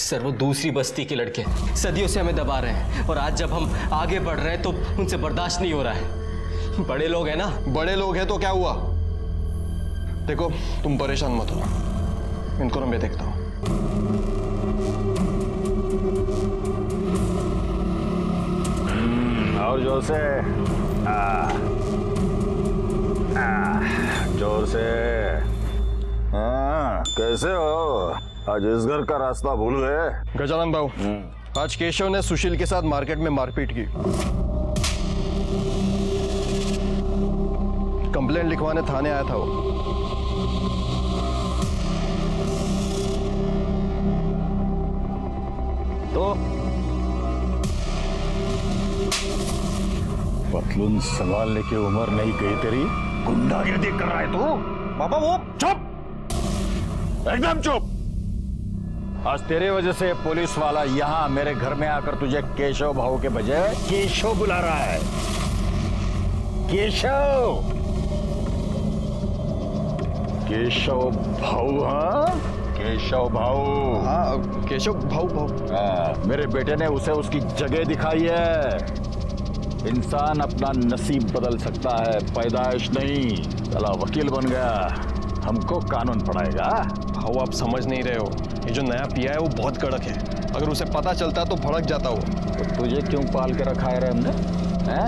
Sir वो दूसरी बस्ती के लड़के सदियों से हमें दबा रहे हैं और आज जब हम आगे बढ़ रहे हैं तो उनसे बर्दाश्त नहीं हो रहा है। बड़े लोग हैं ना। बड़े लोग हैं तो क्या हुआ? देखो तुम परेशान मत हो, इनको मैं देखता हूं। और जोर से जोर से। कैसे हो? आज इस घर का रास्ता भूल गए? गजानन बाबू, आज केशव ने सुशील के साथ मार्केट में मारपीट की। कंप्लेंट लिखवाने थाने आया था वो। तो पतलून संभालने की उम्र नहीं गई तेरी, गुंडागिर्दी कर रहा है तू? बाबा वो चुप, एकदम चुप। आज तेरे वजह से पुलिस वाला यहाँ मेरे घर में आकर तुझे केशव भाऊ के बजाय केशव बुला रहा है। केशव, केशव भाऊ। हाँ केशव भाऊ। हाँ केशव भाऊ। मेरे बेटे ने उसे उसकी जगह दिखाई है। इंसान अपना नसीब बदल सकता है, पैदाइश नहीं। चला वकील बन गया, हमको कानून पढ़ाएगा। भाऊ आप समझ नहीं रहे हो, ये जो नया पिया है वो बहुत कड़क है। अगर उसे पता चलता तो भड़क जाता वो। तो तुझे क्यों पाल के रखा है रे हमने? हैं?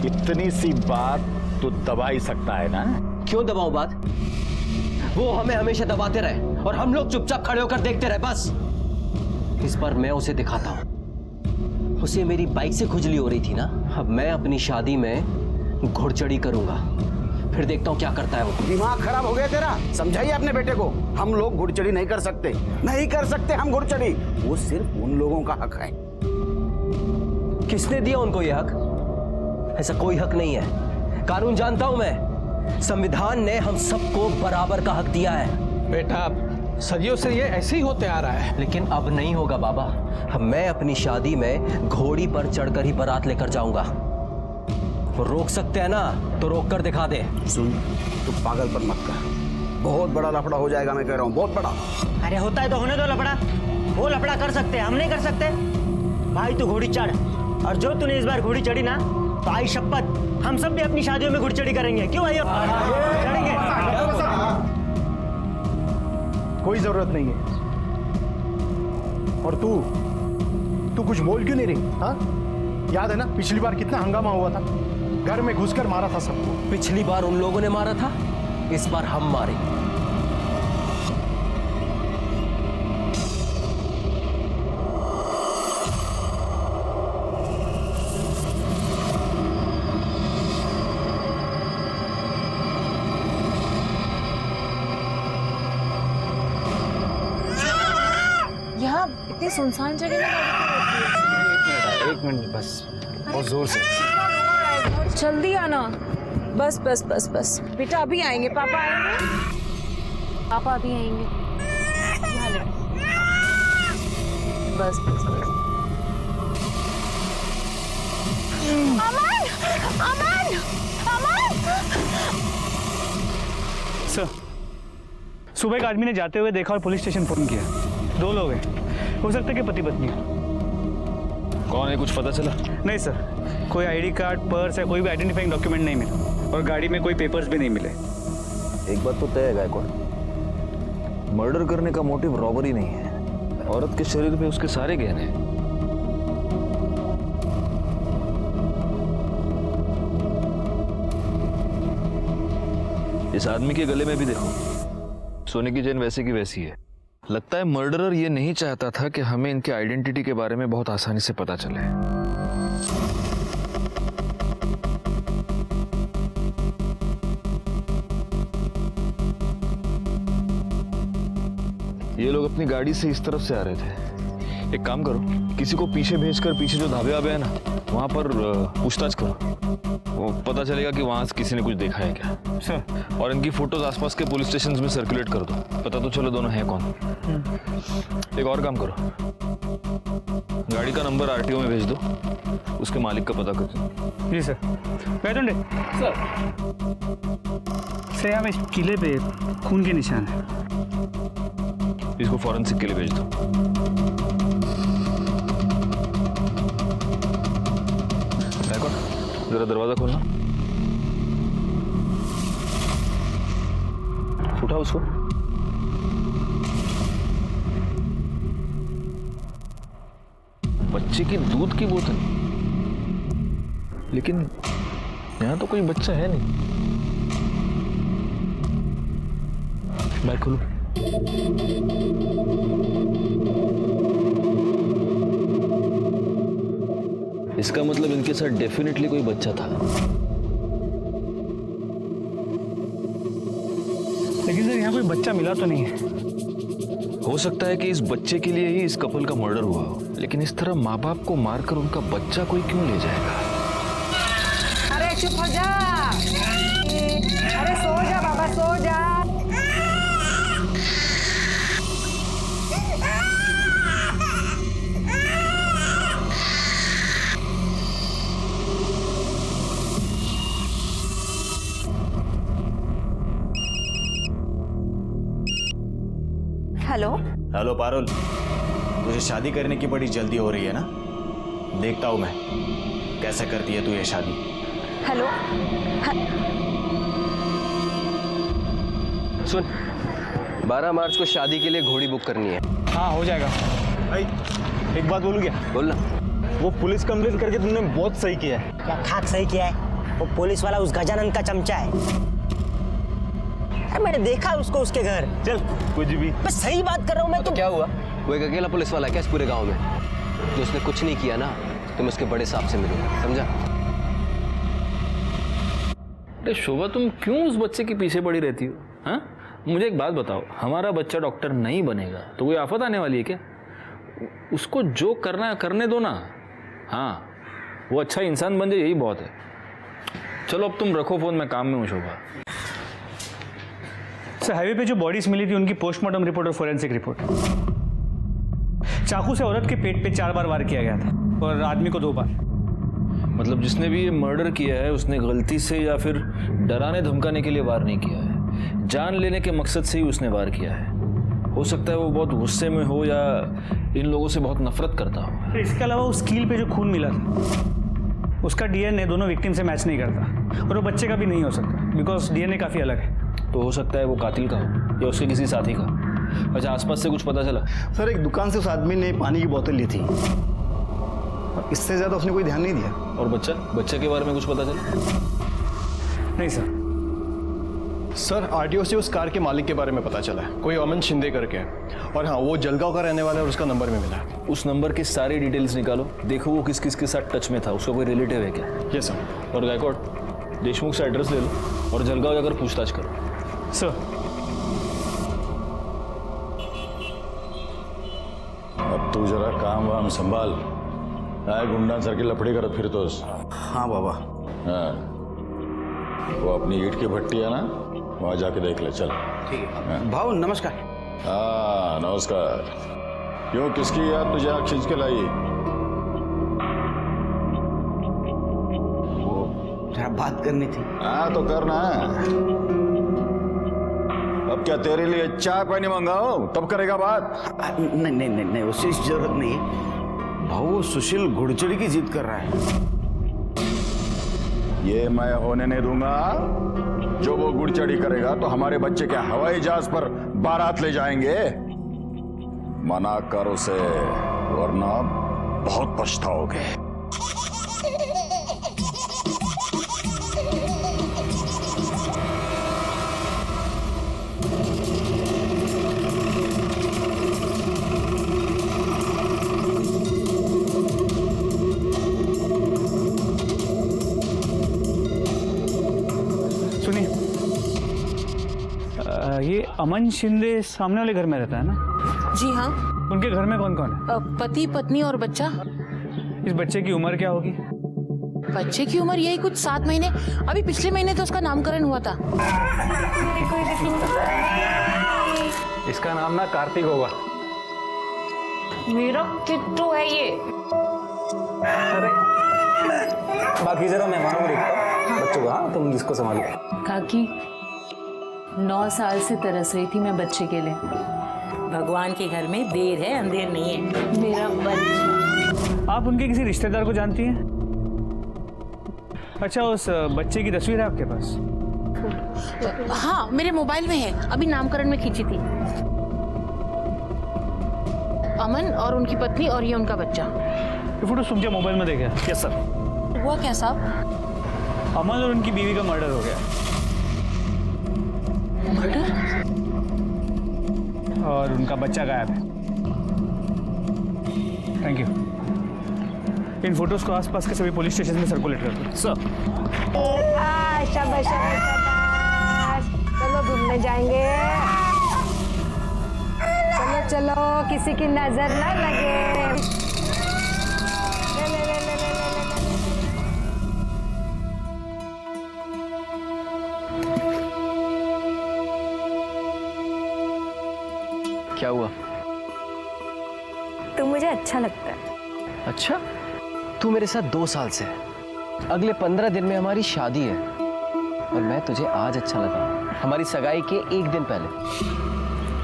इतनी सी बात तू दबा ही सकता है ना? क्यों दबाऊं बात? वो हमें हमेशा दबाते रहे और हम लोग चुपचाप खड़े होकर देखते रहे। बस इस बार मैं उसे दिखाता हूं। उसे मेरी बाइक से खुजली हो रही थी ना, अब मैं अपनी शादी में घुड़चढ़ी करूंगा, फिर देखता हूं क्या करता है वो। दिमाग खराब हो गया तेरा? समझाइए अपने बेटे को, हम लोग घुड़चढ़ी नहीं कर सकते, नहीं कर सकते हम घुड़चढ़ी। वो सिर्फ उन लोगों का हक है। किसने दिया उनको ये हक? ऐसा कोई हक नहीं है। कानून जानता हूं मैं, संविधान ने हम सबको बराबर का हक दिया है। बेटा सदियों से ये ऐसे ही होते आ रहा है। लेकिन अब नहीं होगा बाबा। अब मैं अपनी शादी में घोड़ी पर चढ़कर ही बारात लेकर जाऊंगा। वो रोक सकते हैं ना, तो रोक कर दिखा दे। सुन, तू पागलपन मत कर, बहुत बड़ा लफड़ा हो जाएगा, मैं कह रहा हूँ, बहुत बड़ा। अरे होता है तो होने दो लफड़ा। वो लफड़ा कर सकते हैं, हम नहीं कर सकते। भाई तू घोड़ी चढ़, और जो तूने इस बार घोड़ी चढ़ी ना, तो आई शपथ हम सब भी अपनी शादियों में घुड़चढ़ी करेंगे। क्यों भाई? चढ़ेंगे। कोई जरूरत नहीं है। और तू कुछ बोल क्यों नहीं रही? हाँ, याद है ना पिछली बार कितना हंगामा हुआ था? घर में घुसकर मारा था सबको। पिछली बार उन लोगों ने मारा था, इस बार हम मारेंगे। इतनी सुनसान जगह में गाड़ी एक मिनट बस, बहुत जोर से। जल्दी आना। बस बस बस बस बेटा, अभी आएंगे पापा, आएंगे पापा, अभी आएंगे। यहाँ ले। बस बस बस। अमन, अमन, अमन। सर, सुबह एक आदमी ने जाते हुए देखा और पुलिस स्टेशन फोन किया। 2 लोग हैं, हो सकता है कि पति पत्नी हो। कौन है, कुछ पता चला? नहीं सर, कोई आईडी कार्ड, पर्स या कोई भी आइडेंटिफाइंग डॉक्यूमेंट नहीं मिला और गाड़ी में कोई पेपर्स भी नहीं मिले। एक बात तो तय है गायकवाड़, मर्डर करने का मोटिव रॉबरी नहीं है। औरत के शरीर पे उसके सारे गहने हैं। इस आदमी के गले में भी देखो, सोने की चेन वैसे की वैसी है। लगता है मर्डरर ये नहीं चाहता था कि हमें इनके आइडेंटिटी के बारे में बहुत आसानी से पता चले। ये लोग अपनी गाड़ी से इस तरफ से आ रहे थे। एक काम करो, किसी को पीछे भेजकर पीछे जो ढाबे वाबे है ना, वहां पर पूछताछ करो। वो पता चलेगा कि वहां से किसी ने कुछ देखा है क्या। सर, और इनकी फोटोज आसपास के पुलिस स्टेशन में सर्कुलेट कर दो, पता तो चलो दोनों हैं कौन। एक और काम करो, गाड़ी का नंबर आरटीओ में भेज दो, उसके मालिक का पता कर दो। जी सर। बैठोंडे सर, यहाँ में किले पे खून के निशान है। इसको फॉरेंसिक के लिए भेज दो। देखो जरा दरवाजा खोलना, उठा उसको। बच्चे की दूध की बोतल, लेकिन यहां तो कोई बच्चा है नहीं। बैग खोलो। इसका मतलब इनके साथ डेफिनेटली कोई बच्चा था। लेकिन सर यहाँ कोई बच्चा मिला तो नहीं है। हो सकता है कि इस बच्चे के लिए ही इस कपल का मर्डर हुआ हो, लेकिन इस तरह माँ बाप को मारकर उनका बच्चा कोई क्यों ले जाएगा? अरे चुप हो जा, अरे सो जा बाबा, सो जा। हेलो हेलो पारुल, तुझे शादी करने की बड़ी जल्दी हो रही है ना? देखता हूं मैं कैसे करती है तू ये शादी। हेलो सुन, 12 मार्च को शादी के लिए घोड़ी बुक करनी है। हाँ हो जाएगा। भाई एक बात बोलूं क्या? बोलना। वो पुलिस कंप्लेंट करके तुमने बहुत सही किया है। क्या खाक सही किया है? वो पुलिस वाला उस गजानन का चमचा है। अरे मैंने देखा उसको उसके घर। चल कुछ भी। बस सही बात कर रहा हूँ मैं। तो क्या हुआ? वो एक अकेला पुलिस वाला है क्या इस पूरे गांव में? जो उसने कुछ नहीं किया ना, तो मैं उसके बड़े साहब से मिलूंगा, समझा? अरे शोभा, तुम क्यों उस बच्चे के पीछे पड़ी रहती हो? हाँ, मुझे एक बात बताओ, हमारा बच्चा डॉक्टर नहीं बनेगा तो कोई आफत आने वाली है क्या? उसको जो करना है करने दो ना। हाँ, वो अच्छा इंसान बन जाए, यही बहुत है। चलो अब तुम रखो फोन, मैं काम में हूँ शोभा। सर हाईवे पे जो बॉडीज मिली थी उनकी पोस्टमार्टम रिपोर्ट और फोरेंसिक रिपोर्ट। चाकू से औरत के पेट पे 4 बार वार किया गया था और आदमी को 2 बार। मतलब जिसने भी ये मर्डर किया है उसने गलती से या फिर डराने धमकाने के लिए वार नहीं किया है, जान लेने के मकसद से ही उसने वार किया है। हो सकता है वो बहुत गुस्से में हो या इन लोगों से बहुत नफरत करता हो। इसके अलावा उस कील पे जो खून मिला था उसका डीएनए दोनों विक्टिम से मैच नहीं करता और वो बच्चे का भी नहीं हो सकता बिकॉज डीएनए काफ़ी अलग है। तो हो सकता है वो कातिल का हो या उसके किसी साथी का। अच्छा, आसपास से कुछ पता चला? सर एक दुकान से उस आदमी ने पानी की बोतल ली थी, इससे ज्यादा उसने कोई ध्यान नहीं दिया। और बच्चे के बारे में कुछ पता चला? नहीं सर। सर आरटीओ से उस कार के मालिक के बारे में पता चला है, कोई अमन शिंदे करके है। और हाँ, वो जलगांव का रहने वाला है और उसका नंबर भी मिला है। उस नंबर की सारी डिटेल्स निकालो, देखो वो किस किस के साथ टच में था, उसका कोई रिलेटिव है क्या? Yes sir. और गायकवाड़, देशमुख से एड्रेस ले लो और जलगांव जाकर पूछताछ करो। सर अब तू जरा काम वाम संभाल, आए गुंडा सर की लफड़ी करत फिर तो। हाँ बाबा। हाँ, वो अपनी ईंट की भट्टी है ना, वहां जाके देख ले। चल। ठीक है भाऊ, नमस्कार। हाँ नमस्कार। क्यों, किसकी याद तुझे आँख खींच के लाई? वो जरा बात करनी थी। हाँ तो करना। अब क्या तेरे लिए चाय पानी मंगाओ तब करेगा बात? नहीं नहीं नहीं नहीं, उससे जरूरत नहीं है भाऊ। वो सुशील घुड़चड़ी की जिद कर रहा है। ये मैं होने नहीं दूंगा। जो वो गुड़चड़ी करेगा तो हमारे बच्चे क्या हवाई जहाज पर बारात ले जाएंगे? मना कर उसे, वरना बहुत पछताओगे। ये अमन शिंदे सामने वाले घर में रहता है ना? जी हाँ। उनके घर में कौन कौन है? पति पत्नी और बच्चा। इस बच्चे की उम्र क्या होगी? बच्चे की उम्र यही कुछ 7 महीने। अभी पिछले महीने तो उसका नामकरण हुआ था। इसका नाम ना कार्तिक होगा। मेरा किट्टू है ये। अरे बाकी जरा मेहमानों को देखता बच्चों को। हाँ तुम जिसको संभालो। काकी 9 साल से तरस रही थी मैं बच्चे के लिए, भगवान के घर में देर है अंधेर नहीं है। मेरा बच्चा। आप उनके किसी रिश्तेदार को जानती हैं? अच्छा, उस बच्चे की तस्वीर है आपके पास? हाँ, मेरे मोबाइल में है, अभी नामकरण में खींची थी। अमन और उनकी पत्नी और ये उनका बच्चा। ये फोटो तुमके मोबाइल में देखा? Yes sir. हुआ क्या साहब? अमन और उनकी बीवी का मर्डर हो गया। मर्डर? और उनका बच्चा गायब है। Thank you. इन फोटोज को आसपास के सभी पुलिस स्टेशन में सर्कुलेट कर दो। सर। शाबाश शाबाश, चलो घूमने जाएंगे। चलो चलो, किसी की नजर ना लगे। ले, ले, ले, ले, ले, ले, ले। क्या हुआ? तू मुझे अच्छा लगता है। अच्छा, तू मेरे साथ 2 साल से है। अगले 15 दिन में हमारी शादी है और मैं तुझे आज अच्छा लगा, हमारी सगाई के 1 दिन पहले।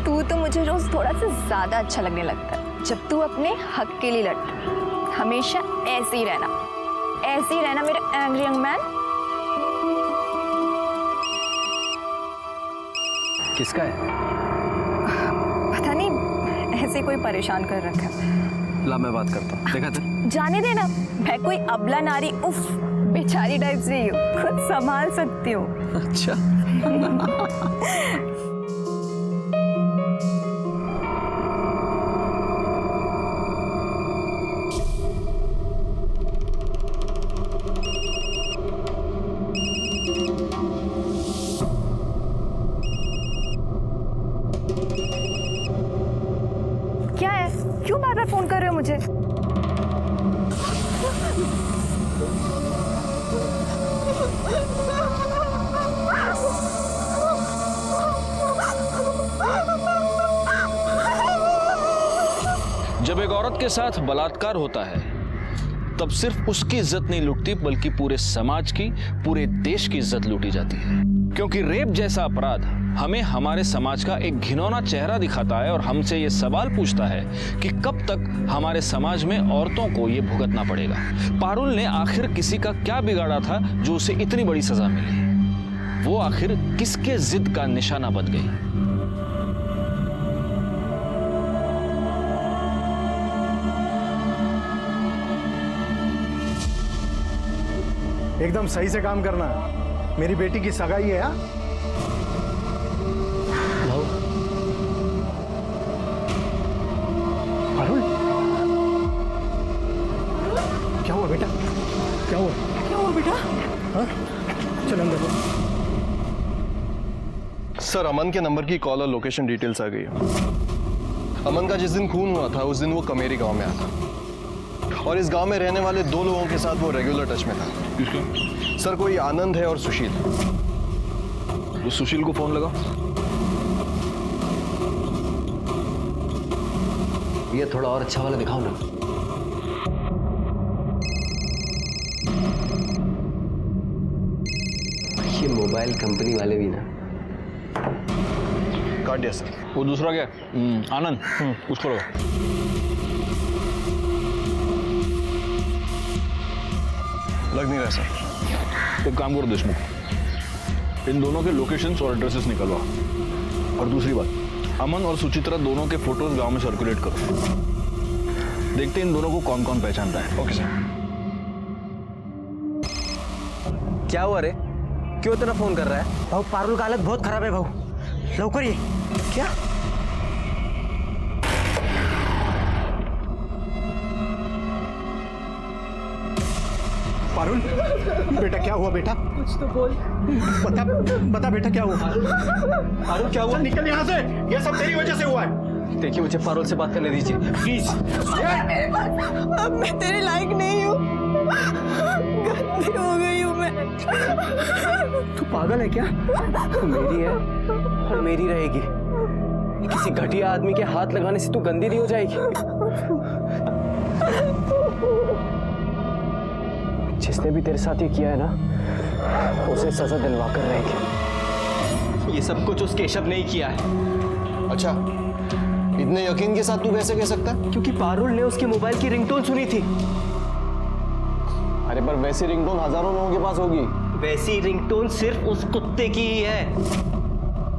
तू तो मुझे रोज थोड़ा सा ज्यादा अच्छा लगने लगता है जब तू अपने हक के लिए लड़ता। हमेशा ऐसे ही रहना मेरे एंग्री यंग मैन। किसका है? पता नहीं, ऐसे कोई परेशान कर रखा है। ला, मैं बात करता हूँ। देखा था? जाने देना, मैं कोई अबला नारी उफ बेचारी टाइप से ही हूँ, खुद संभाल सकती हूँ। अच्छा। क्या है, क्यों बार बार फोन कर रहे हो मुझे? जब एक औरत के साथ बलात्कार होता है तब सिर्फ उसकी इज्जत नहीं लूटती बल्कि पूरे समाज की, पूरे देश की इज्जत लूटी जाती है। क्योंकि रेप जैसा अपराध हमें हमारे समाज का एक घिनौना चेहरा दिखाता है और हमसे ये सवाल पूछता है कि कब तक हमारे समाज में औरतों को ये भुगतना पड़ेगा। पारुल ने आखिर किसी का क्या बिगाड़ा था जो उसे इतनी बड़ी सजा मिली? वो आखिर किसके जिद का निशाना बन गई? एकदम सही से काम करना। मेरी बेटी की सगाई है। हाँ, पारुल, क्या हुआ बेटा? क्या हुआ बेटा? हाँ, चल अंदर। सर, अमन के नंबर की कॉल और लोकेशन डिटेल्स आ गई है। अमन का जिस दिन खून हुआ था उस दिन वो कमेरी गांव में आया था और इस गांव में रहने वाले 2 लोगों के साथ वो रेगुलर टच में था। किसके? सर, कोई आनंद है और सुशील। उस सुशील को फोन लगा। ये थोड़ा और अच्छा वाला दिखाओ ना। ये मोबाइल कंपनी वाले भी ना। काट दिया सर। वो दूसरा क्या? आनंद। उसको लगा। लग नहीं रहा सर। एक काम करो देशमुख, इन दोनों के लोकेशंस और एड्रेसेस निकलवा। और दूसरी बात, अमन और सुचित्रा दोनों के फोटोज गांव में सर्कुलेट करो। देखते हैं इन दोनों को कौन कौन पहचानता है। Okay sir. क्या हुआ रे? क्यों इतना फोन कर रहा है? भाऊ, पारुल का हालत बहुत खराब है भाऊ, लवकर ये। क्या? पारुल, बेटा क्या हुआ बेटा? कुछ तो बोल। बता बेटा क्या हुआ? पारुल क्या हुआ? निकल यहाँ से, ये सब तेरी वजह से हुआ है। देखिए, मुझे पारुल से बात करने दीजिए प्लीज। अब मैं तेरे लायक नहीं हूँ, गंदी हो गई हूँ मैं। तू पागल है क्या? तू मेरी है और मेरी रहेगी। किसी घटिया आदमी के हाथ लगाने से तू गंदी नहीं हो जाएगी। जिसने भी तेरे साथ ये किया है ना, उसे सजा दिलवा कर रहेगी। ये सब कुछ उस केशव ने ही किया है। अच्छा, इतने यकीन के साथ तू कैसे कह सकता है? क्योंकि पारुल ने उसके मोबाइल की रिंगटोन सुनी थी। अरे पर वैसी रिंगटोन हजारों लोगों के पास होगी। वैसी रिंगटोन सिर्फ उस कुत्ते की ही है।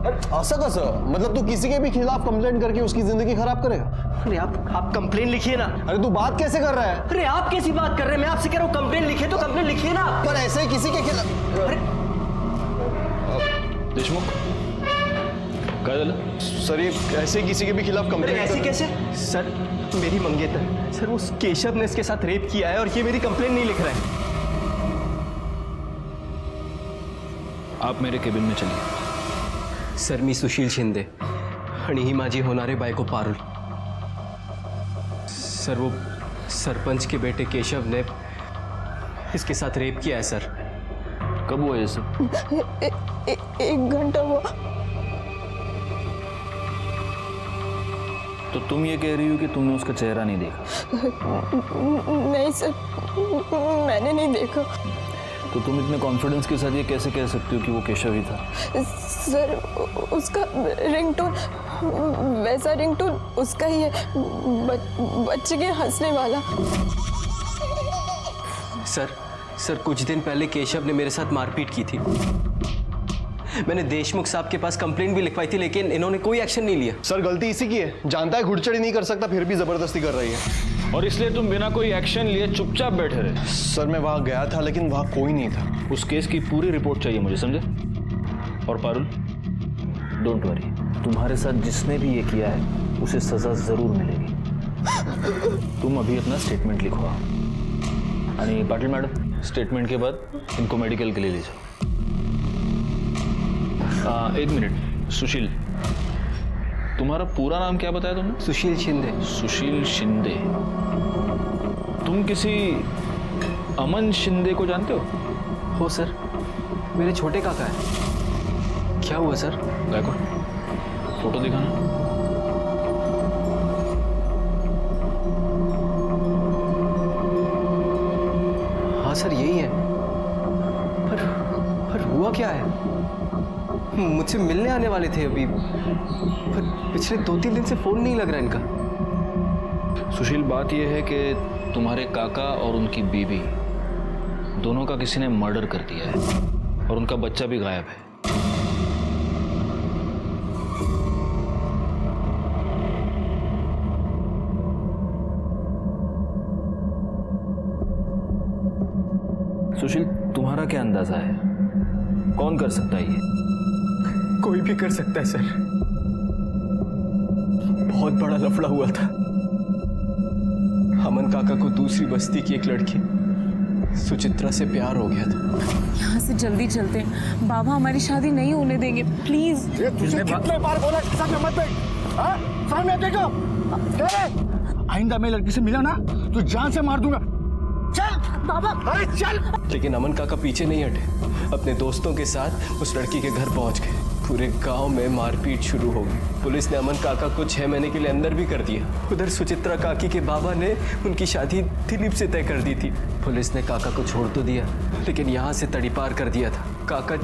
ऐसा कैसा? मतलब तू किसी के भी खिलाफ कंप्लेंट करके उसकी जिंदगी खराब करेगा? अरे आप कंप्लेन लिखिए ना। अरे तू बात कैसे कर रहा है? अरे आप कैसी बात कर रहे हैं? मैं आपसे कह रहा हूँ कंप्लेन लिखे तो कंप्लेन लिखिए ना। पर ऐसे ही किसी के खिलाफ। अरे देशमुख काय झालं? सर ये ऐसे ही किसी के भी खिलाफ अरे कंप्लेंट ऐसे कैसे? सर मेरी मंगेतर सर उस केशव ने इसके साथ रेप किया है और ये मेरी कंप्लेन नहीं लिख रहा है। आप मेरे केबिन में चलिए। सर मी सुशील शिंदे आणि ही माझी होणारे बायको पारुल। सर वो सरपंच के बेटे केशव ने इसके साथ रेप किया है सर। कब हुआ ये सब? एक घंटा हुआ। तो तुम ये कह रही हो कि तुमने उसका चेहरा नहीं देखा? नहीं सर, मैंने नहीं देखा। तो तुम इतने कॉन्फिडेंस के साथ ये कैसे कह सकती हो कि वो केशव ही था? सर उसका रिंगटोन, वैसा रिंगटोन उसका ही है, बच्चे के हंसने वाला। सर कुछ दिन पहले केशव ने मेरे साथ मारपीट की थी। मैंने देशमुख साहब के पास कंप्लेंट भी लिखवाई थी लेकिन इन्होंने कोई एक्शन नहीं लिया। सर गलती इसी की है, जानता है घुड़चड़ी नहीं कर सकता फिर भी जबरदस्ती कर रही है। और इसलिए तुम बिना कोई एक्शन लिए चुपचाप बैठे रहे? सर मैं वहां गया था लेकिन वहां कोई नहीं था। उस केस की पूरी रिपोर्ट चाहिए मुझे, समझे? और पारुल डोंट वरी, तुम्हारे साथ जिसने भी ये किया है उसे सजा जरूर मिलेगी। तुम अभी अपना स्टेटमेंट लिखवाओ आणि पाटिल मैडम स्टेटमेंट के बाद इनको मेडिकल के लिए ले जाओ। एक मिनट सुशील, तुम्हारा पूरा नाम क्या बताया तुमने? सुशील शिंदे। सुशील शिंदे। तुम किसी अमन शिंदे को जानते हो सर, मेरे छोटे काका है। क्या हुआ सर? गायकवाड़ फोटो दिखाना। हाँ सर यही है। पर हुआ क्या है? मुझसे मिलने आने वाले थे अभी, पर पिछले 2-3 दिन से फोन नहीं लग रहा इनका। सुशील बात यह है कि तुम्हारे काका और उनकी बीवी दोनों का किसी ने मर्डर कर दिया है और उनका बच्चा भी गायब है। सुशील तुम्हारा क्या अंदाजा है, कौन कर सकता है ये? कोई भी कर सकता है सर। बहुत बड़ा लफड़ा हुआ था। अमन काका को दूसरी बस्ती की एक लड़की सुचित्रा से प्यार हो गया था। यहाँ से जल्दी चलते हैं, बाबा हमारी शादी नहीं होने देंगे प्लीज। तुझे कितने बार बोला सामने मत बैठ? हाँ सामने देखो। आइंदा मैं लड़की से मिला ना तो जान से मार दूंगा। चल बाबा, अरे चल। लेकिन अमन काका पीछे नहीं हटे, अपने दोस्तों के साथ उस लड़की के घर पहुंच गए। पूरे गांव में मारपीट शुरू हो गई। पुलिस ने अमन काका को 6 महीने के लिए अंदर भी कर दिया। उधर सुचित्रा काकी के बाबा ने उनकी शादी दिलीप से तय कर दी थी। पुलिस ने काका को छोड़ तो दिया लेकिन यहाँ से तड़ीपार कर दिया था। काका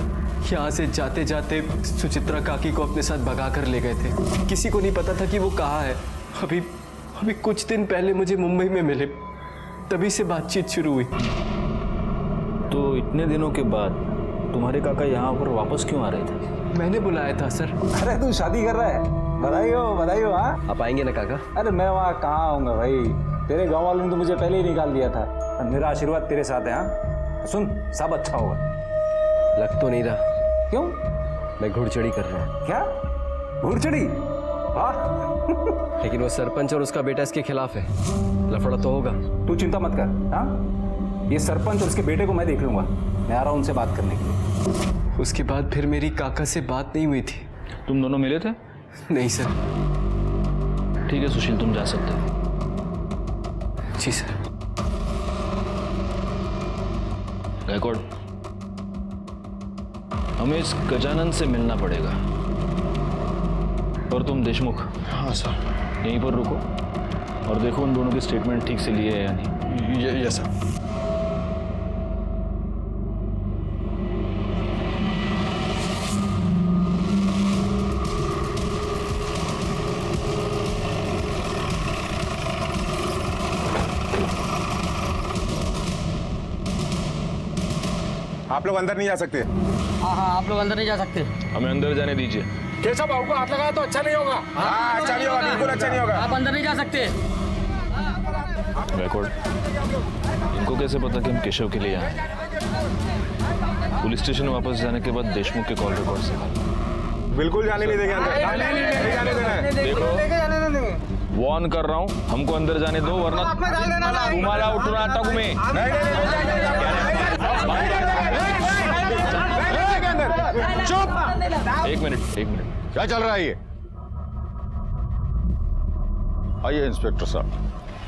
यहाँ से जाते जाते सुचित्रा काकी को अपने साथ भगा कर ले गए थे। किसी को नहीं पता था कि वो कहाँ है। अभी कुछ दिन पहले मुझे मुंबई में मिले, तभी से बातचीत शुरू हुई। तो इतने दिनों के बाद तुम्हारे काका यहाँ पर वापस क्यों आ रहे थे? मैंने बुलाया था सर। अरे तू शादी कर रहा है? बधाई हो। हाँ आप आएंगे ना काका? अरे मैं वहाँ कहाँ आऊँगा भाई, तेरे गांव वालों ने तो मुझे पहले ही निकाल दिया था। और मेरा आशीर्वाद तेरे साथ है। हाँ सुन, सब अच्छा होगा। लग तो नहीं रहा। क्यों? मैं घुड़चड़ी कर रहा हूँ। क्या घुड़चड़ी? हाँ लेकिन वो सरपंच और उसका बेटा इसके खिलाफ है, लफड़ा तो होगा। तू चिंता मत कर। हाँ ये सरपंच और उसके बेटे को मैं देख लूंगा, मैं आ रहा हूँ उनसे बात करने के लिए। उसके बाद फिर मेरी काका से बात नहीं हुई थी। तुम दोनों मिले थे? नहीं सर। ठीक है सुशील, तुम जा सकते हो। जी सर। गायकवाड़ हमें इस गजानन से मिलना पड़ेगा। और तुम देशमुख, हाँ सर, यहीं पर रुको और देखो उन दोनों के स्टेटमेंट ठीक से लिए है या नहीं। Yes sir. आप लोग अंदर नहीं जा सकते। हाँ हाँ, आप लोग अंदर नहीं जा सकते। हमें अंदर जाने दीजिए। केशव बाबू को हाथ लगाया तो अच्छा नहीं होगा। हाँ, अच्छा नहीं होगा, बिल्कुल अच्छा नहीं होगा। आप अंदर नहीं जा सकते। बैकवर्ड, इनको कैसे पता कि हम केशव के लिए आए? पुलिस स्टेशन वापस जाने के बाद देशमुख के कॉल रिकॉर्ड से बिल्कुल जाने नहीं देंगे अंदर। नहीं जाने देना है। देखो, वॉर्न कर रहा हूँ, हमको अंदर जाने दो वरना तुम्हारा उठना टक में। चुप। एक मिनट क्या चल रहा है ये? आइए इंस्पेक्टर साहब।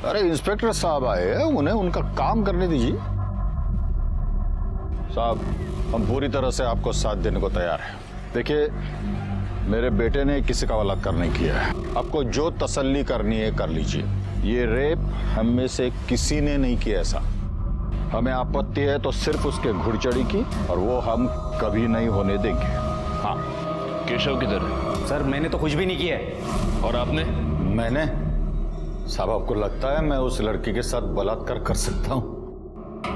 अरे इंस्पेक्टर साहब आए हैं, उन्हें उनका काम करने दीजिए। साहब, हम पूरी तरह से आपको साथ देने को तैयार हैं। देखिए, मेरे बेटे ने किसी का बलात्कार नहीं किया है। आपको जो तसल्ली करनी है कर लीजिए। ये रेप हम में से किसी ने नहीं किया ऐसा। हमें आपत्ति है तो सिर्फ उसके घुड़चढ़ी की, और वो हम कभी नहीं होने देंगे। हाँ, केशव किधर है? सर, मैंने तो कुछ भी नहीं किया है। और आपने? मैंने? साहब, आपको लगता है मैं उस लड़की के साथ बलात्कार कर सकता हूं?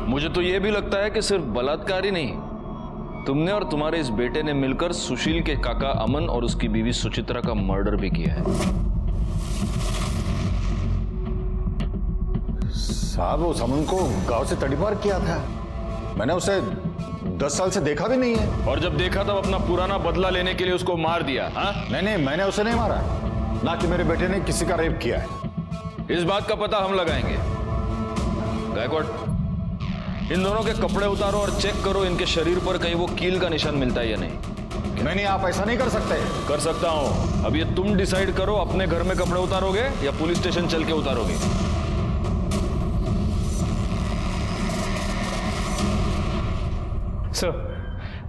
मुझे तो यह भी लगता है कि सिर्फ बलात्कार ही नहीं, तुमने और तुम्हारे इस बेटे ने मिलकर सुशील के काका अमन और उसकी बीवी सुचित्रा का मर्डर भी किया है। साहब, उस अमन को गांव से तड़ीपार किया था। मैंने उसे 10 साल से देखा भी नहीं है। और जब देखा तब अपना पुराना बदला लेने के लिए उसको मार दिया। हाँ? नहीं, मैंने उसे नहीं मारा, ना कि मेरे बेटे ने किसी का रेप किया है। इस बात का पता हम लगाएंगे। गायकवाड, इन दोनों के कपड़े उतारो और चेक करो इनके शरीर पर कहीं वो कील का निशान मिलता है या नहीं। नहीं, आप ऐसा नहीं कर सकते। कर सकता हूं। अब ये तुम डिसाइड करो, अपने घर में कपड़े उतारोगे या पुलिस स्टेशन चल के उतारोगे। सर,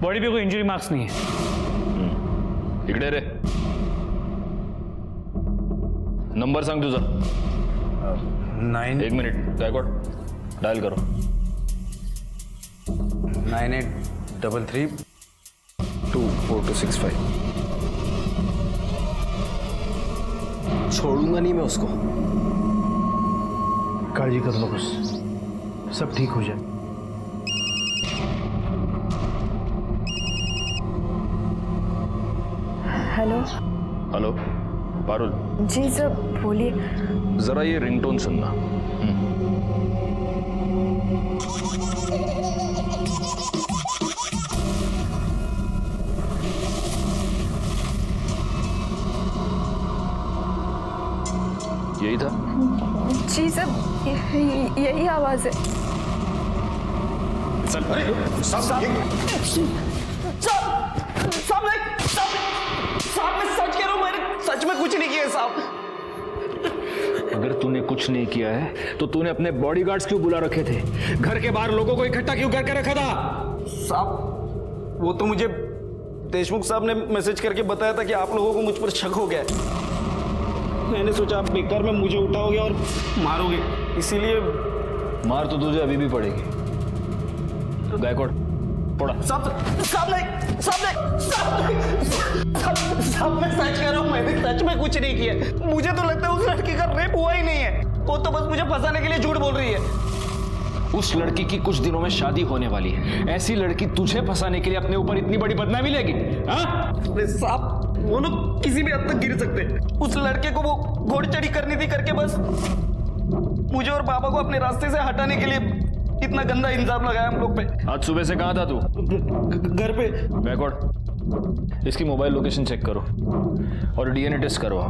बॉडी पे कोई इंजरी मार्क्स नहीं है। इकडे रे, नंबर सांग तुझा। 9 एक मिनिट, गायकवाड डायल करो। 9833 24265। छोड़ूंगा नहीं मैं उसको। काळजी कर नकोस, सब ठीक हो जाए। हेलो। हेलो पारुल। जी सर, बोलिए। जरा ये रिंगटोन सुनना। यही था? जी सर, यही आवाज है। साहब, मैं सच कह रहा हूँ, मैंने सच में कुछ नहीं किया साहब। अगर तूने कुछ नहीं किया है तो तूने अपने बॉडीगार्ड्स क्यों बुला रखे थे? घर के बाहर लोगों को इकट्ठा क्यों करके रखा था? साहब, वो तो मुझे देशमुख साहब ने मैसेज करके बताया था कि आप लोगों को मुझ पर शक हो गया है। मैंने सोचा आप बेकार में मुझे उठाओगे और मारोगे, इसीलिए। मार तो तुझे अभी भी पड़ेगी। गायकवाड, पड़ा। साहब मैं सच कह रहा हूँ, मैंने सच में कुछ नहीं किया। मुझे तो लगता है उस लड़की का रेप हुआ ही नहीं है। वो तो बस मुझे फंसाने के लिए झूठ बोल रही है। उस लड़की की कुछ दिनों में शादी होने वाली है। ऐसी लड़की तुझे फंसाने के लिए अपने ऊपर इतनी बड़ी बदनामी लेगी? हाँ? साहब, वो लोग किसी भी हद तक गिर सकते। उस लड़के को वो घोड़चढ़ी करनी थी करके बस मुझे और बाबा को अपने रास्ते से हटाने के लिए इतना गंदा इल्जाम लगाया हम लोग पे। आज सुबह से कहाँ था तू? घर पे। बैकवर्ड, इसकी मोबाइल लोकेशन चेक करो और डीएनए टेस्ट करवाओ।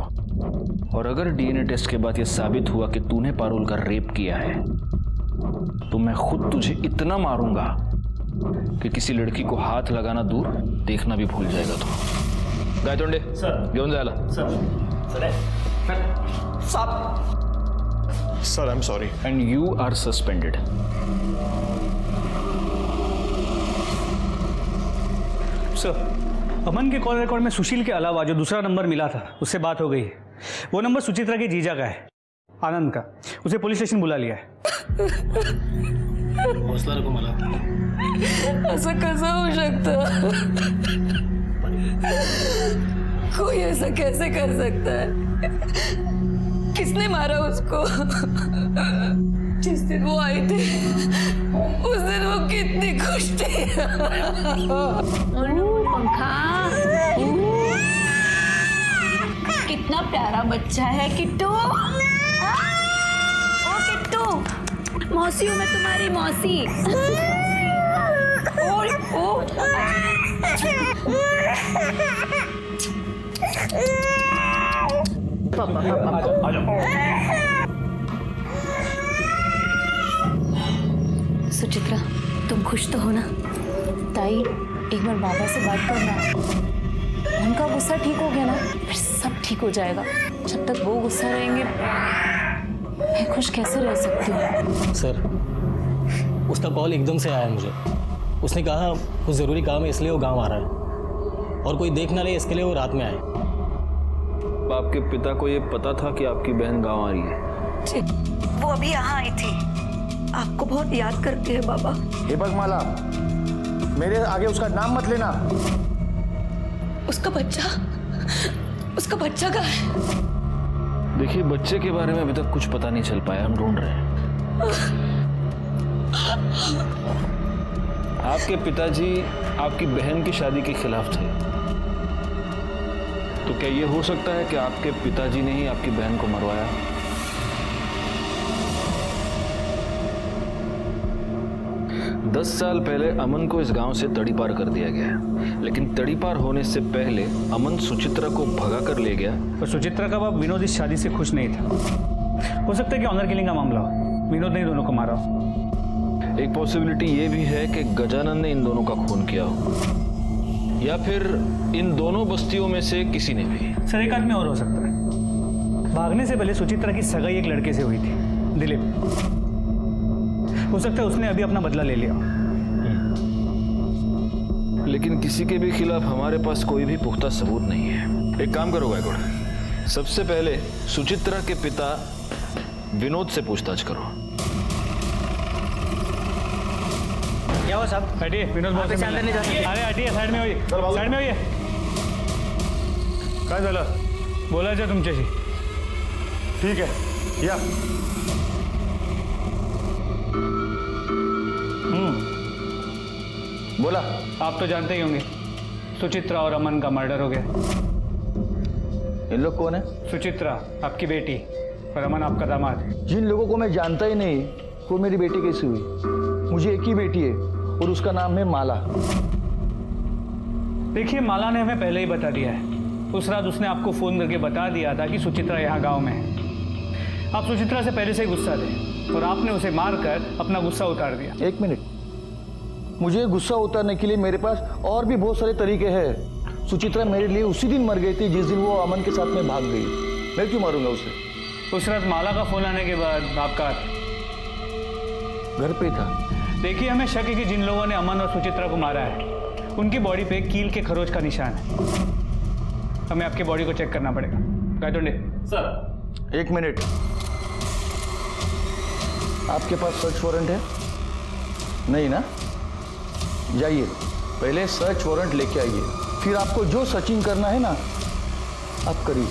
और अगर डीएनए टेस्ट के बाद यह साबित हुआ कि तूने पारुल का रेप किया है तो मैं खुद तुझे इतना मारूंगा कि किसी लड़की को हाथ लगाना दूर, देखना भी भूल जाएगा तू। गायतोंडे सर, घेऊन जायला। Sir, I am sorry. And you are suspended. Sir, Aman के कॉल रिकॉर्ड में सुशील के अलावा जो दूसरा नंबर मिला था उससे बात हो गई है। वो नंबर सुचित्रा के जीजा का है, आनंद का। उसे पुलिस स्टेशन बुला लिया है। हौसला रखो मला। असं कसं होऊ शकतं? कोई ऐसा कैसे कर सकता है? किसने मारा उसको? जिस दिन वो आए थे उस दिन वो कितनी खुश थे। पंखा कितना प्यारा बच्चा है किट्टू। ओ किट्टू, मौसी हूँ मैं तुम्हारी मौसी। ओ सुचित्रा, तुम खुश तो हो ना? ताई, एक बार बाबा से बात करना। उनका गुस्सा ठीक हो गया ना, फिर सब ठीक हो जाएगा। जब तक वो गुस्सा रहेंगे मैं खुश कैसे रह सकती हूँ? सर, उसका कॉल एकदम से आया मुझे। उसने कहा कुछ ज़रूरी काम है इसलिए वो गांव आ रहा है और कोई देख ना ले इसके लिए वो रात में आए। आपके पिता को ये पता था कि आपकी बहन गांव आ रही है? वो अभी यहाँ आई थी, आपको बहुत याद करती है बाबा। दीपक माला, मेरे आगे उसका नाम मत लेना। उसका बच्चा कहाँ है? देखिए, बच्चे के बारे में अभी तक कुछ पता नहीं चल पाया, हम ढूंढ रहे हैं। आपके पिताजी आपकी बहन की शादी के खिलाफ थे, तो क्या ये हो सकता है कि आपके पिताजी ने ही आपकी बहन को मरवाया? दस साल पहले अमन को इस गांव से तड़ीपार कर दिया गया है, लेकिन तड़ीपार होने से पहले अमन सुचित्रा को भगा कर ले गया। और सुचित्रा का बाप विनोद इस शादी से खुश नहीं था। हो सकता है कि ऑनर किलिंग का मामला हो, विनोद ने दोनों को मारा हो। एक पॉसिबिलिटी ये भी है कि गजानन ने इन दोनों का खून किया हो, या फिर इन दोनों बस्तियों में से किसी ने भी। सर, एक आदमी और हो सकता है। भागने से पहले सुचित्रा की सगाई एक लड़के से हुई थी, दिलीप। हो सकता है उसने अभी अपना बदला ले लिया। लेकिन किसी के भी खिलाफ हमारे पास कोई भी पुख्ता सबूत नहीं है। एक काम करो गायकवाड़, सबसे पहले सुचित्रा के पिता विनोद से पूछताछ करो। क्या हुआ साहब? हटिए, विनोद बहुत से अंदर नहीं जा सकते। अरे हटिए, साइड में होइए, साइड में होइए। काय झालं? बोलायचं तुमच्याशी। ठीक है, या। बोला। आप तो जानते ही होंगे, सुचित्रा और अमन का मर्डर हो गया। इन लोग कौन है? सुचित्रा आपकी बेटी और अमन आपका दामाद। जिन लोगों को मैं जानता ही नहीं, वो मेरी बेटी कैसी हुई? मुझे एक ही बेटी है और उसका नाम है माला। देखिए, माला ने हमें पहले ही बता दिया है। उस रात उसने आपको फोन करके बता दिया था कि सुचित्रा यहाँ गांव में है। आप सुचित्रा से पहले से ही गुस्सा थे और आपने उसे मारकर अपना गुस्सा उतार दिया। एक मिनट, मुझे गुस्सा उतारने के लिए मेरे पास और भी बहुत सारे तरीके हैं। सुचित्रा मेरे लिए उसी दिन मर गई थी जिस दिन वो अमन के साथ में भाग गई। मैं क्यों मारूंगा उसे? उस रात माला का फोन आने के बाद आपका घर पे था। देखिए, हमें शक है कि जिन लोगों ने अमन और सुचित्रा को मारा है उनकी बॉडी पे कील के खरोच का निशान है। हमें आपकी बॉडी को चेक करना पड़ेगा। गायतोंडे सर, एक मिनट। आपके पास सर्च वारंट है? नहीं ना? जाइए, पहले सर्च वारंट लेके आइए, फिर आपको जो सर्चिंग करना है ना आप करिए।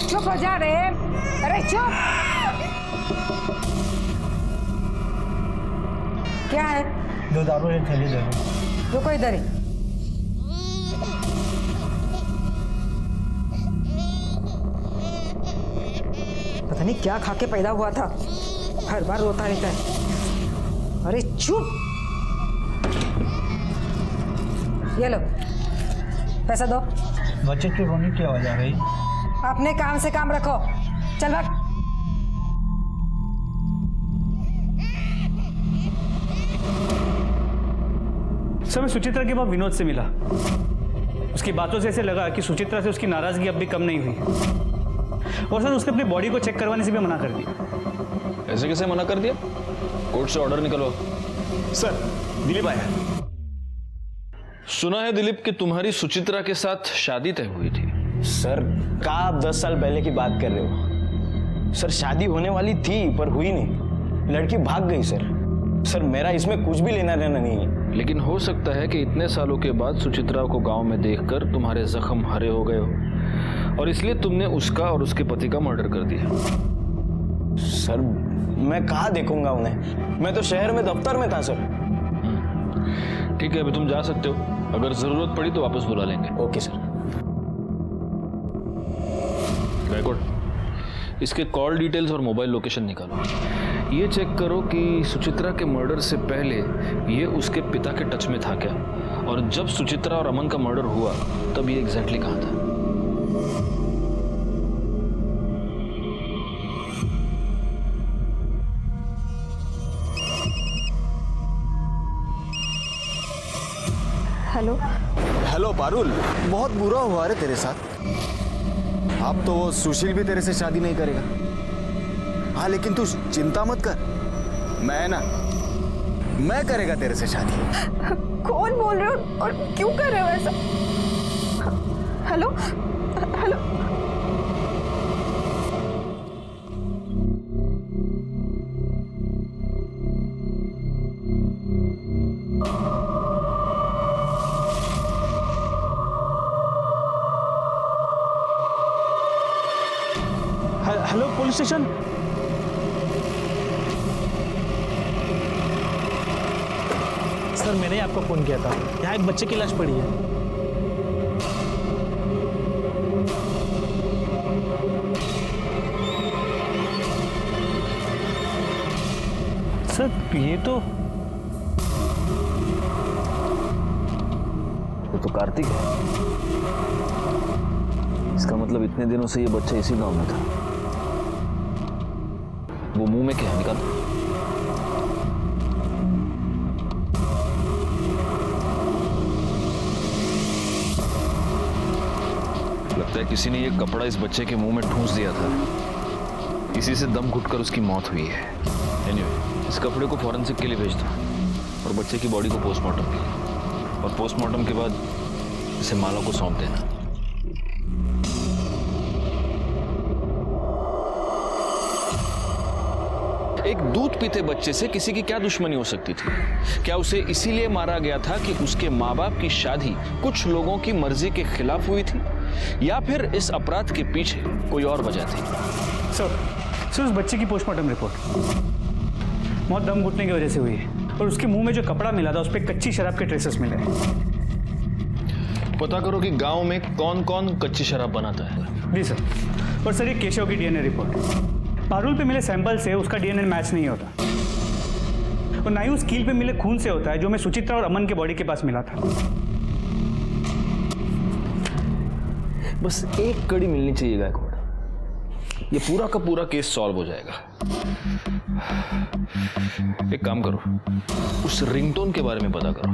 चुप हो जा रहे। अरे चुप। क्या है? 2 दारू एक थैली दे दो। रुको इधर ही। पता नहीं क्या खा के पैदा हुआ था, हर बार रोता रहता है। अरे चुप। ये लो, पैसा दो। बच्चे की रोने की आवाज आ रही। अपने काम से काम रखो। चल भाग। सर, मैं सुचित्रा के बाद विनोद से मिला। उसकी बातों से ऐसे लगा कि सुचित्रा से उसकी नाराजगी अब भी कम नहीं हुई। और सर, उसने अपनी बॉडी को चेक करवाने से भी मना कर दिया। ऐसे कैसे मना कर दिया? कोर्ट से ऑर्डर निकलवाओ। सर, दिलीप आया। सुना है दिलीप कि तुम्हारी सुचित्रा के साथ शादी तय हुई थी। सर, कहा आप 10 साल पहले की बात कर रहे हो? सर, शादी होने वाली थी पर हुई नहीं, लड़की भाग गई। सर, मेरा इसमें कुछ भी लेना देना नहीं है। लेकिन हो सकता है कि इतने सालों के बाद सुचित्रा को गांव में देखकर तुम्हारे जख्म हरे हो गए हो और इसलिए तुमने उसका और उसके पति का मर्डर कर दिया। सर मैं कहाँ देखूंगा उन्हें, मैं तो शहर में दफ्तर में था सर। ठीक है, अभी तुम जा सकते हो, अगर जरूरत पड़ी तो वापस बुला लेंगे। Okay sir. गायकवाड़, इसके कॉल डिटेल्स और मोबाइल लोकेशन निकालो। ये चेक करो कि सुचित्रा के मर्डर से पहले ये उसके पिता के टच में था क्या, और जब सुचित्रा और अमन का मर्डर हुआ तब ये एग्जैक्टली कहाँ था। हेलो हेलो पारुल, बहुत बुरा हुआ रे तेरे साथ। अब तो वो सुशील भी तेरे से शादी नहीं करेगा। हाँ लेकिन तू चिंता मत कर, मैं करेगा तेरे से शादी। कौन बोल रहे हो और क्यों कर रहे हो ऐसा? Hello hello hello police station. Sir मैंने ही आपको फोन किया था, यहाँ एक बच्चे की लाश पड़ी है। सर ये तो कार्तिक है। इसका मतलब इतने दिनों से ये बच्चा इसी गांव में था। वो मुंह में क्या है, निकाल। लगता है किसी ने ये कपड़ा इस बच्चे के मुंह में ठूंस दिया था, इसी से दम घुटकर उसकी मौत हुई है। एनीवे, इस कपड़े को फॉरेंसिक के लिए भेज दो और बच्चे की बॉडी को पोस्टमार्टम के लिए, और पोस्टमार्टम के बाद इसे माला को सौंप देना। एक दूध पीते बच्चे से किसी की क्या दुश्मनी हो सकती थी? क्या उसे इसीलिए मारा गया था कि उसके माँ बाप की शादी कुछ लोगों की मर्जी के खिलाफ हुई थी, या फिर इस अपराध के पीछे कोई और वजह थी? सर उस बच्चे की पोस्टमार्टम रिपोर्ट मौत दम घुटने की वजह से हुई है, और उसके मुंह में जो कपड़ा मिला था उस पर कच्ची शराब के ट्रेसेस मिले। पता करो कि गांव में कौन कौन कच्ची शराब बनाता है। जी सर। और सर ये केशव की डीएनए रिपोर्ट, पारुल पे मिले सैंपल से उसका डीएनए मैच नहीं होता, और ना ही उस कील पे मिले खून से होता है जो हमें सुचित्रा और अमन के बॉडी के पास मिला था। बस एक कड़ी मिलनी चाहिए गायकवाड़, ये पूरा का पूरा केस सॉल्व हो जाएगा। एक काम करो, उस रिंगटोन के बारे में पता करो।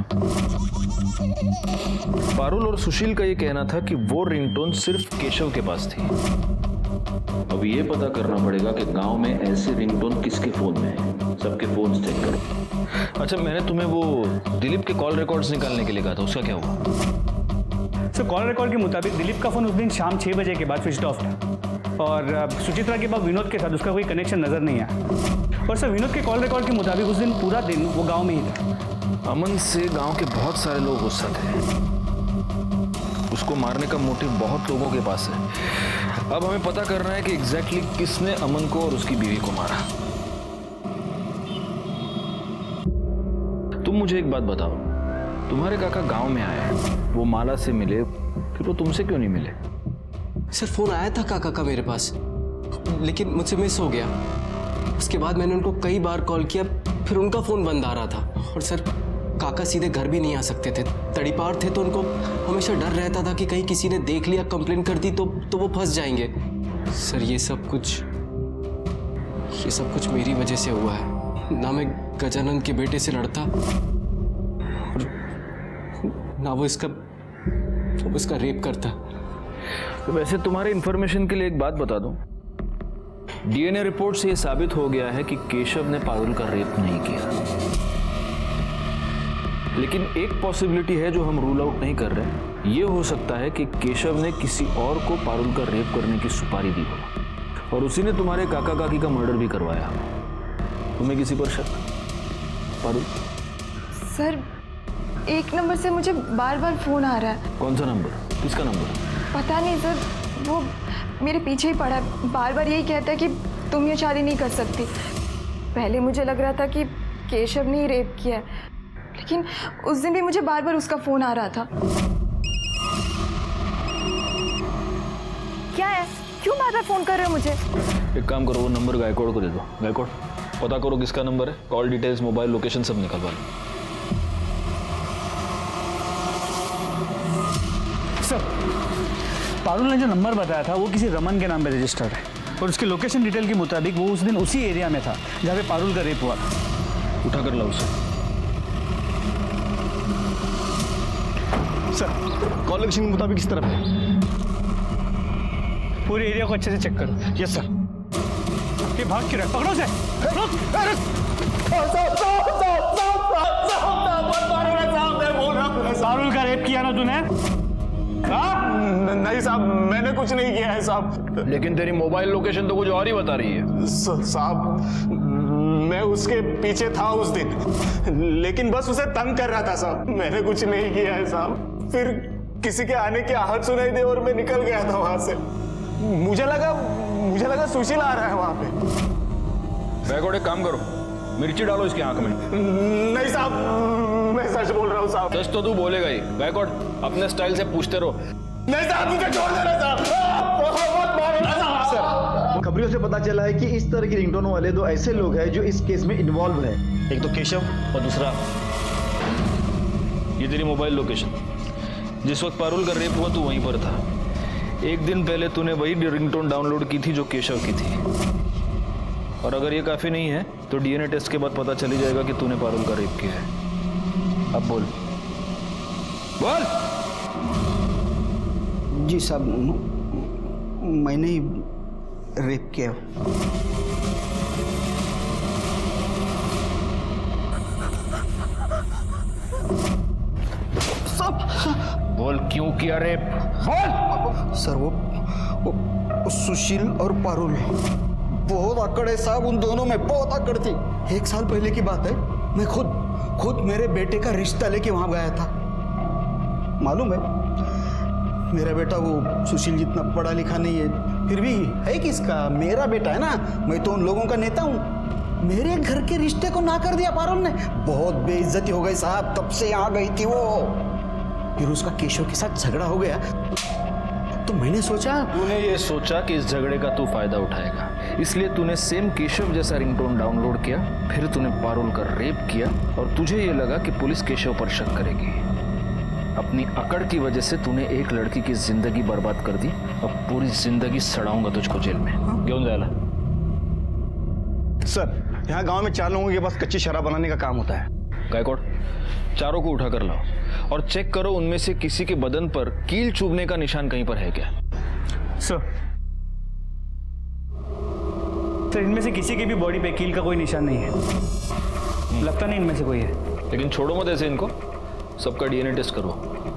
पारुल और सुशील का ये कहना था कि वो रिंगटोन सिर्फ केशव के पास थी। अब ये पता करना पड़ेगा कि गांव में ऐसे रिंगटोन किसके फोन में है। सबके फोन चेक करो। अच्छा, मैंने तुम्हें वो दिलीप के कॉल रिकॉर्ड्स निकालने के लिए कहा था, उसका क्या हुआ? सर कॉल रिकॉर्ड के मुताबिक दिलीप का फोन उस दिन शाम 6 बजे के बाद स्विच ऑफ था, और सुचित्रा के बाद विनोद के साथ उसका कोई कनेक्शन नजर नहीं आया। और सर विनोद के कॉल रिकॉर्ड के मुताबिक उस दिन पूरा दिन वो गांव में ही था। अमन से गांव के बहुत सारे लोग गुस्सा थे, उसको मारने का मोटिव बहुत लोगों के पास है। अब हमें पता करना है कि एग्जैक्टली किसने अमन को और उसकी बीवी को मारा। तुम मुझे एक बात बताओ, तुम्हारे काका गांव में आए, वो माला से मिले, फिर वो तुमसे क्यों नहीं मिले? सर फोन आया था काका का मेरे पास, लेकिन मुझसे मिस हो गया। उसके बाद मैंने उनको कई बार कॉल किया, फिर उनका फोन बंद आ रहा था। और सर काका सीधे घर भी नहीं आ सकते थे, तड़ीपार थे, तो उनको हमेशा डर रहता था कि कहीं किसी ने देख लिया, कंप्लेंट कर दी तो वो फंस जाएंगे। सर ये सब कुछ मेरी वजह से हुआ है। ना मैं गजानंद के बेटे से लड़ता, और ना वो इसका रेप करता। तो वैसे तुम्हारे इंफॉर्मेशन के लिए एक बात बता दूं, डीएनए रिपोर्ट से यह साबित हो गया है कि केशव ने पारुल का रेप नहीं किया। लेकिन एक पॉसिबिलिटी है जो हम रूल आउट नहीं कर रहे। ये हो सकता है कि केशव ने किसी और को पारुल का रेप करने की सुपारी दी हो, और उसी ने तुम्हारे काका काकी का मर्डर भी करवाया। तुम्हें किसी पर शक? पारुल? सर एक नंबर से मुझे बार बार फोन आ रहा है। कौन सा नंबर? किसका नंबर? पता नहीं सर, वो मेरे पीछे ही पड़ा है, बार बार यही कहता है कि तुम ये शादी नहीं कर सकती। पहले मुझे लग रहा था कि केशव ने ही रेप किया है, लेकिन उस दिन भी मुझे बार बार उसका फोन आ रहा था। क्या है, क्यों बार बार फोन कर रहे हो मुझे? एक काम करो, वो नंबर गायकवाड़ को दे दो। गायकवाड़, पता करो किसका नंबर है, कॉल डिटेल्स, मोबाइल लोकेशन सब निकलवा लो। सर, पारुल ने जो नंबर बताया था वो किसी रमन के नाम पे रजिस्टर्ड है और उसके लोकेशन डिटेल के मुताबिक वो उस दिन उसी एरिया में था जहाँ पे पारुल का रेप हुआ था। उठा कर लाओ उसे। सर, कॉल लोकेशन के मुताबिक किस तरफ है? पूरे एरिया को अच्छे से चेक करो। Yes sir. ये भाग क्यों रहा है? पकड़ो उसे। पारुल का रेप किया ना तूने? नहीं साहब, मैंने कुछ नहीं किया है साहब। लेकिन तेरी मोबाइल लोकेशन तो कुछ और ही बता रही है। साहब, मैं उसके पीछे था उस दिन, लेकिन बस उसे तंग कर रहा था साहब। मैंने कुछ नहीं किया है साहब। फिर किसी के आने की आहट सुनाई दी और मैं निकल गया था वहां से। मुझे लगा सुशील आ रहा है वहां पे। गायकवाड़, एक काम करो, मिर्ची डालो इसकी आंख में। नहीं साहब, मैं सच बोल रहा हूँ साहब। सच तो तू बोलेगा ही। गायकवाड़, अपने स्टाइल से पूछते रहो। नहीं साहब, मुझे छोड़ देना साहब। सर, खबरों से पता चला है कि इस तरह की रिंगटोन वाले दो ऐसे लोग हैं जो इस केस में इन्वॉल्व है। एक तो केशव और दूसरा ये तेरी मोबाइल लोकेशन। जिस वक्त पारुल का रेप हुआ तू वहीं पर था। एक दिन पहले तूने वही रिंगटोन डाउनलोड की थी जो केशव की थी। और अगर ये काफी नहीं है तो डीएनए टेस्ट के बाद पता चल ही जाएगा कि तूने पारुल का रेप किया है। अब बोल बोल। जी साहब, मैंने ही रेप किया। बोल, क्यों किया रेप? बोल। सर, वो सुशील और पारुल, बहुत आकड़ है साहब उन दोनों में, बहुत आकड़ थी। 1 साल पहले की बात है, मैं खुद मेरे बेटे का रिश्ता लेके वहां गया था। मालूम है, मेरा बेटा वो सुशील जितना पढ़ा लिखा नहीं है, फिर भी है किसका, मेरा बेटा है ना। मैं तो उन लोगों का नेता हूँ। मेरे घर के रिश्ते को ना कर दिया पारुल ने। बहुत बेइज्जती हो गई साहब, तब से यहाँ गई थी वो। फिर उसका केशव के साथ झगड़ा हो गया, तो मैंने सोचा। तूने ये सोचा कि इस झगड़े का तू फायदा उठाएगा, इसलिए तूने सेम केशव जैसा रिंगटोन डाउनलोड किया। फिर तूने पारुल का रेप किया और तुझे ये लगा कि पुलिस केशव पर शक करेगी। अपनी अकड़ की वजह से तूने एक लड़की की जिंदगी बर्बाद कर दी। अब पूरी जिंदगी सड़ाऊंगा तुझको जेल में। क्यों जायला? सर, यहाँ गांव में 4 लोगों के पास कच्ची शराब बनाने का काम होता है। गायकवाड़, चारों को उठा कर लाओ और चेक करो उनमें से किसी के बदन पर कील चुभने का निशान कहीं पर है क्या। सर, इनमें से किसी की भी बॉडी पे कील का कोई निशान नहीं है। लगता नहीं इनमें से कोई है। लेकिन छोड़ो मत ऐसे इनको, सबका डीएनए टेस्ट करो।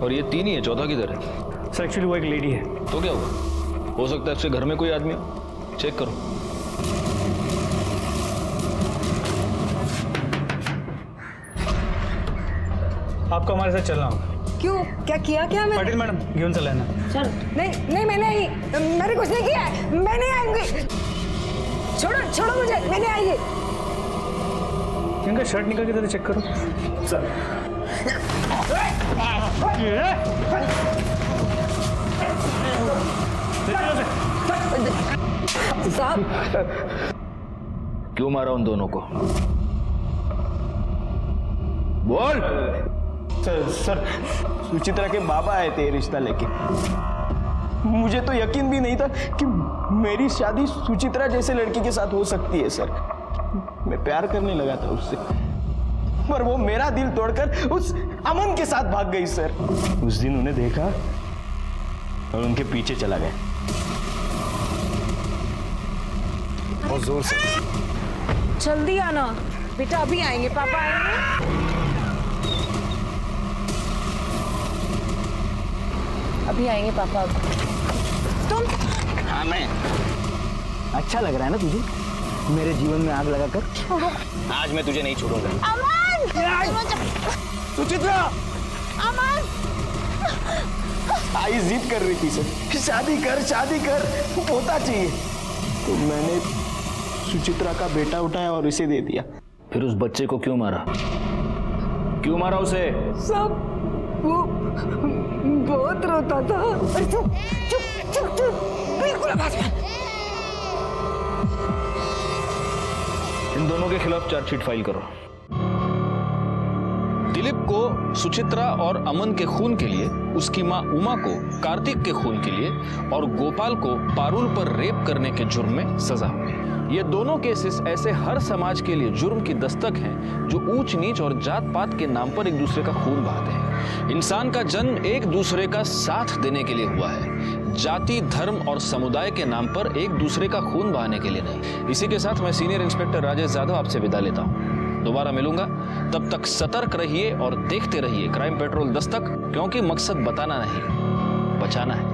और ये 3 ही है, चौथा किधर है? सर, एक्चुअली वो एक लेडी है। तो क्या हुआ? हो सकता है उसके घर में कोई आदमी हो। चेक करो। आपको हमारे साथ चलना होगा। क्यों, क्या किया क्या मैं? पाटिल मैडम, घेऊन चला है ना। चल। नहीं, मैं नहीं, मैंने कुछ नहीं किया है। मैं नहीं आऊंगी। छोड़ो मुझे, मैं नहीं आएगी। इनका शर्ट निकाल के जरा चेक करो। सर, साहब, क्यों मारा उन दोनों को? बोल। सर, सुचित्रा के बाबा आए थे रिश्ता लेके। मुझे तो यकीन भी नहीं था कि मेरी शादी सुचित्रा जैसे लड़की के साथ हो सकती है सर। मैं प्यार करने लगा था उससे, पर वो मेरा दिल तोड़कर उस अमन के साथ भाग गई सर। उस दिन उन्हें देखा और उनके पीछे चला गया। बहुत जोर से। जल्दी आना बेटा, अभी आएंगे, पापा आएंगे। अभी आएंगे पापा। तुम? हाँ, मैं। अच्छा लग रहा है ना तुझे मेरे जीवन में आग लगाकर? आज मैं तुझे नहीं छोड़ूंगा। अमन! सुचित्रा, अमन आई जिद कर रही थी सर, शादी कर पोता चाहिए, तो मैंने सुचित्रा का बेटा उठाया और इसे दे दिया। फिर उस बच्चे को क्यों मारा? क्यों मारा उसे? सब वो बहुत रोता था। चुप चुप चुप चुप, बिल्कुल आवाज मत। इन दोनों के खिलाफ चार्जशीट फाइल करो। दिलीप को सुचित्रा और अमन के खून के लिए, उसकी मां उमा को कार्तिक के खून के लिए और गोपाल को पारुल पर रेप करने के जुर्म में सजा हुई। ये दोनों केसेस ऐसे हर समाज के लिए जुर्म की दस्तक हैं जो ऊंच नीच और जात पात के नाम पर एक दूसरे का खून बहाते हैं। इंसान का जन्म एक दूसरे का साथ देने के लिए हुआ है, जाति, धर्म और समुदाय के नाम पर एक दूसरे का खून बहाने के लिए नहीं। इसी के साथ मैं सीनियर इंस्पेक्टर राजेश यादव आपसे विदा लेता हूँ। दोबारा मिलूंगा, तब तक सतर्क रहिए और देखते रहिए क्राइम पेट्रोल दस्तक, क्योंकि मकसद बताना नहीं, बचाना है।